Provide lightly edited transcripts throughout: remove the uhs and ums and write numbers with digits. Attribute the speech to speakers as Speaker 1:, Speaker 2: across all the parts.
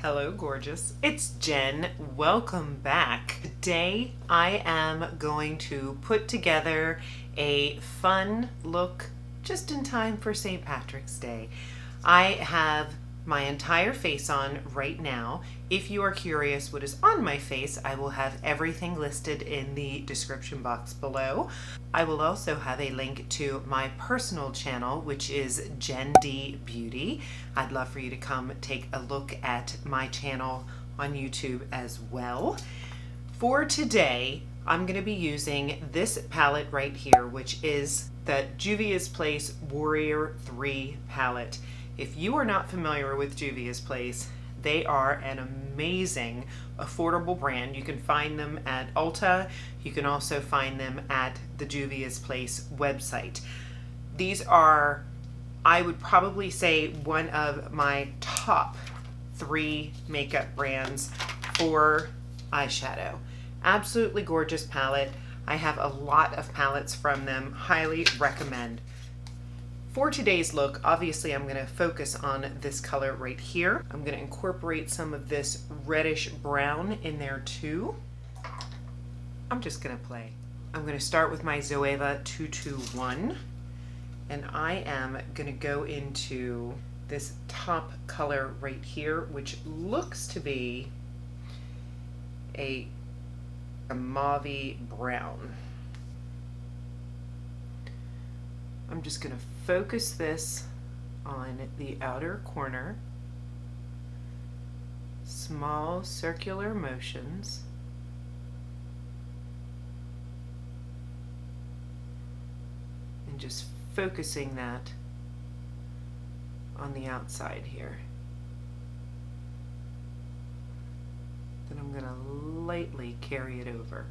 Speaker 1: Hello, gorgeous. It's Jen. Welcome back. Today I am going to put together a fun look just in time for St. Patrick's Day. I have my entire face on right now. If you are curious what is on my face, I will have everything listed in the description box below. I will also have a link to my personal channel, which is Jenndbeauty. I'd love for you to come take a look at my channel on YouTube as well. For today, I'm going to be using this palette right here, which is the Juvia's Place Warrior 3 palette. If you are not familiar with Juvia's Place, they are an amazing, affordable brand. You can find them at Ulta. You can also find them at the Juvia's Place website. These are, I would probably say, one of my top 3 makeup brands for eyeshadow. Absolutely gorgeous palette. I have a lot of palettes from them. Highly recommend. For today's look, obviously I'm going to focus on this color right here. I'm going to incorporate some of this reddish brown in there too. I'm just going to play. I'm going to start with my Zoeva 221, and I am going to go into this top color right here, which looks to be a mauve-y brown. I'm just going to focus this on the outer corner, small circular motions, and just focusing that on the outside here. Then I'm going to lightly carry it over.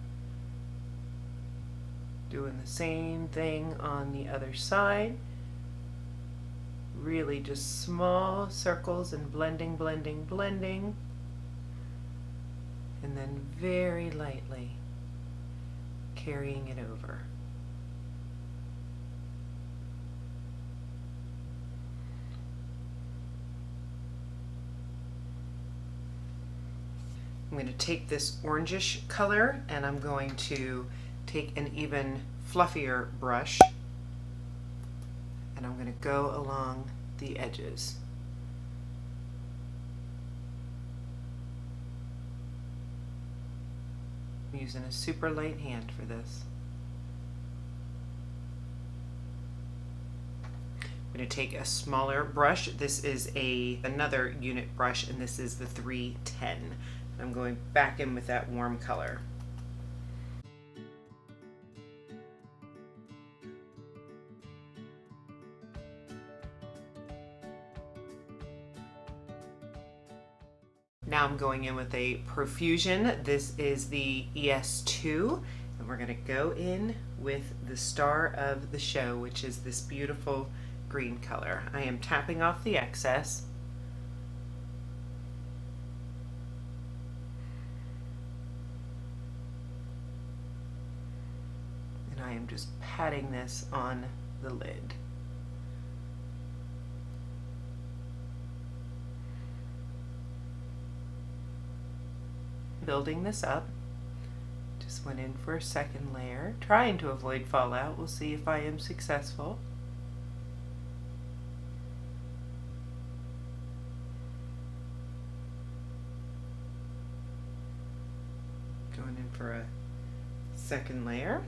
Speaker 1: Doing the same thing on the other side. Really just small circles and blending, blending, blending. And then very lightly carrying it over. I'm going to take this orangish color and I'm going to take an even fluffier brush and I'm going to go along the edges. I'm using a super light hand for this. I'm going to take a smaller brush. This is another unit brush, and this is the 310. I'm going back in with that warm color. Now I'm going in with a profusion. This is the ES2, and we're going to go in with the star of the show, which is this beautiful green color. I am tapping off the excess. And I am just patting this on the lid. Building this up. Just went in for a second layer, trying to avoid fallout. We'll see if I am successful. Going in for a second layer.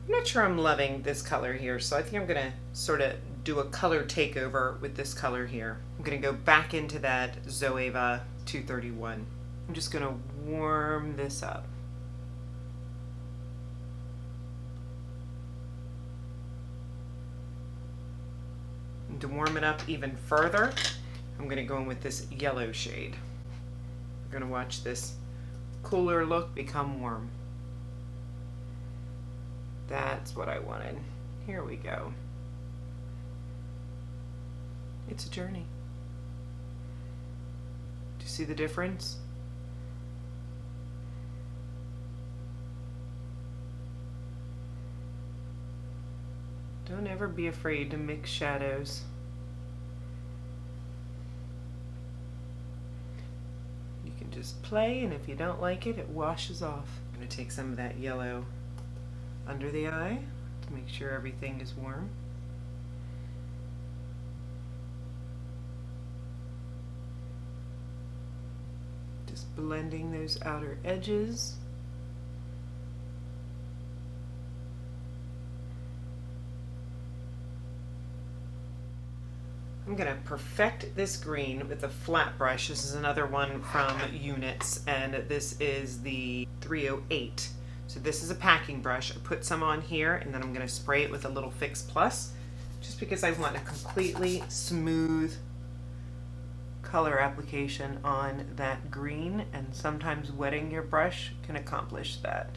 Speaker 1: I'm not sure I'm loving this color here, so I think I'm going to sort of do a color takeover with this color here. I'm going to go back into that Zoeva 231. I'm just going to warm this up. And to warm it up even further, I'm going to go in with this yellow shade. I'm going to watch this cooler look become warm. That's what I wanted. Here we go. It's a journey. Do you see the difference? Don't ever be afraid to mix shadows. You can just play, and if you don't like it, it washes off. I'm going to take some of that yellow under the eye to make sure everything is warm. Just blending those outer edges. I'm going to perfect this green with a flat brush. This is another one from Units, and this is the 308. So this is a packing brush. I put some on here, and then I'm going to spray it with a little Fix Plus, just because I want a completely smooth color application on that green, and sometimes wetting your brush can accomplish that.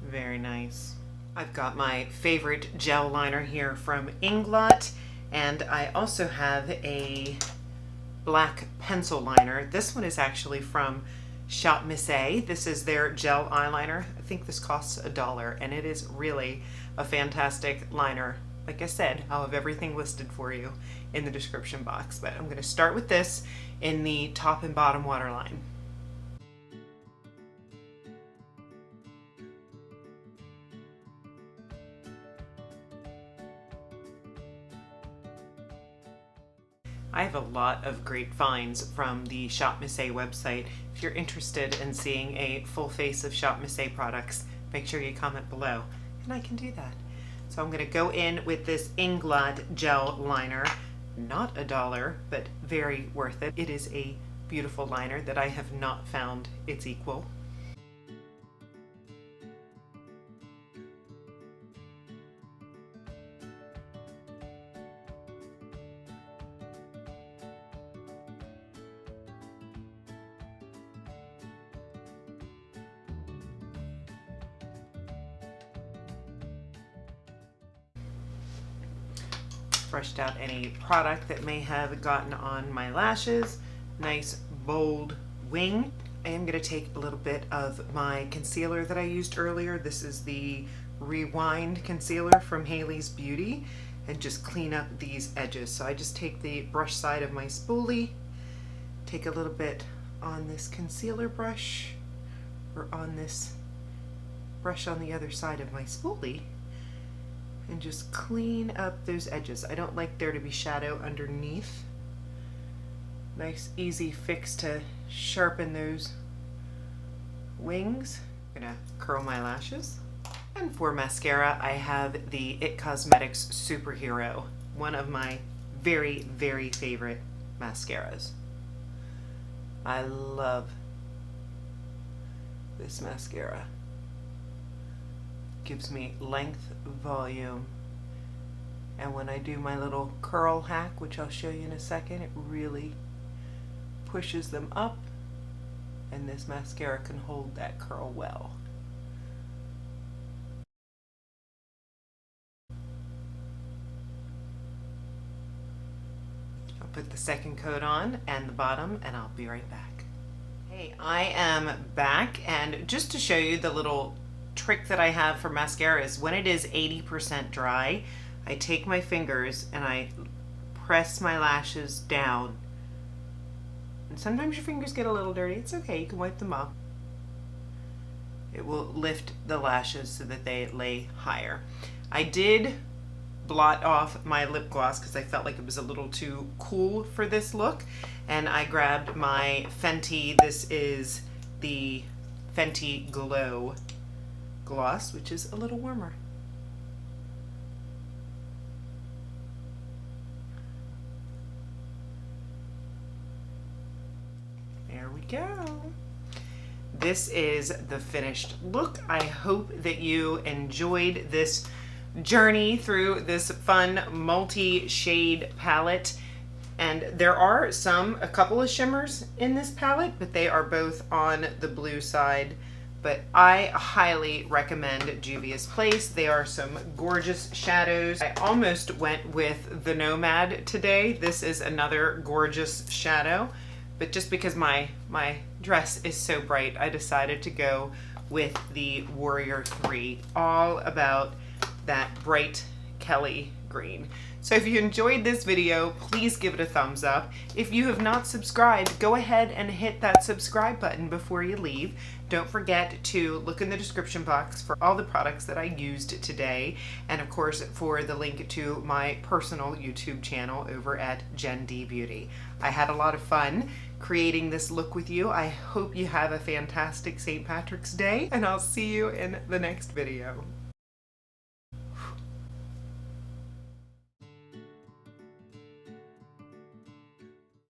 Speaker 1: Very nice. I've got my favorite gel liner here from Inglot, and I also have a black pencil liner. This one is actually from Shop Miss A. This is their gel eyeliner. I think this costs $1, and it is really a fantastic liner. Like I said, I'll have everything listed for you in the description box, but I'm going to start with this in the top and bottom waterline. I have a lot of great finds from the Shop Miss A website. If you're interested in seeing a full face of Shop Miss A products, make sure you comment below, and I can do that. So I'm going to go in with this Inglot gel liner. Not $1, but very worth it. It is a beautiful liner that I have not found its equal. Brushed out any product that may have gotten on my lashes. Nice bold wing. I am going to take a little bit of my concealer that I used earlier. This is the Rewind concealer from Haley's Beauty, and just clean up these edges. So I just take the brush side of my spoolie, take a little bit on this concealer brush, or on this brush on the other side of my spoolie, and just clean up those edges. I don't like there to be shadow underneath. Nice easy fix to sharpen those wings. I'm gonna curl my lashes. And for mascara, I have the It Cosmetics Superhero, one of my very, very favorite mascaras. I love this mascara. Gives me length, volume, and when I do my little curl hack, which I'll show you in a second, it really pushes them up, and this mascara can hold that curl well. I'll put the second coat on and the bottom, and I'll be right back. Hey, I am back, and just to show you the little trick that I have for mascara is when it is 80% dry, I take my fingers and I press my lashes down. And sometimes your fingers get a little dirty. It's okay, you can wipe them off. It will lift the lashes so that they lay higher. I did blot off my lip gloss because I felt like it was a little too cool for this look, and I grabbed my Fenty. This is the Fenty Glow gloss, which is a little warmer. There we go. This is the finished look. I hope that you enjoyed this journey through this fun multi-shade palette. And there are a couple of shimmers in this palette, but they are both on the blue side. But I highly recommend Juvia's Place. They are some gorgeous shadows. I almost went with the Nomad today. This is another gorgeous shadow, but just because my dress is so bright, I decided to go with the Warrior 3, all about that bright Kelly green. So if you enjoyed this video, please give it a thumbs up. If you have not subscribed, go ahead and hit that subscribe button before you leave. Don't forget to look in the description box for all the products that I used today, and of course for the link to my personal YouTube channel over at Jenndbeauty. I had a lot of fun creating this look with you. I hope you have a fantastic St. Patrick's Day, and I'll see you in the next video.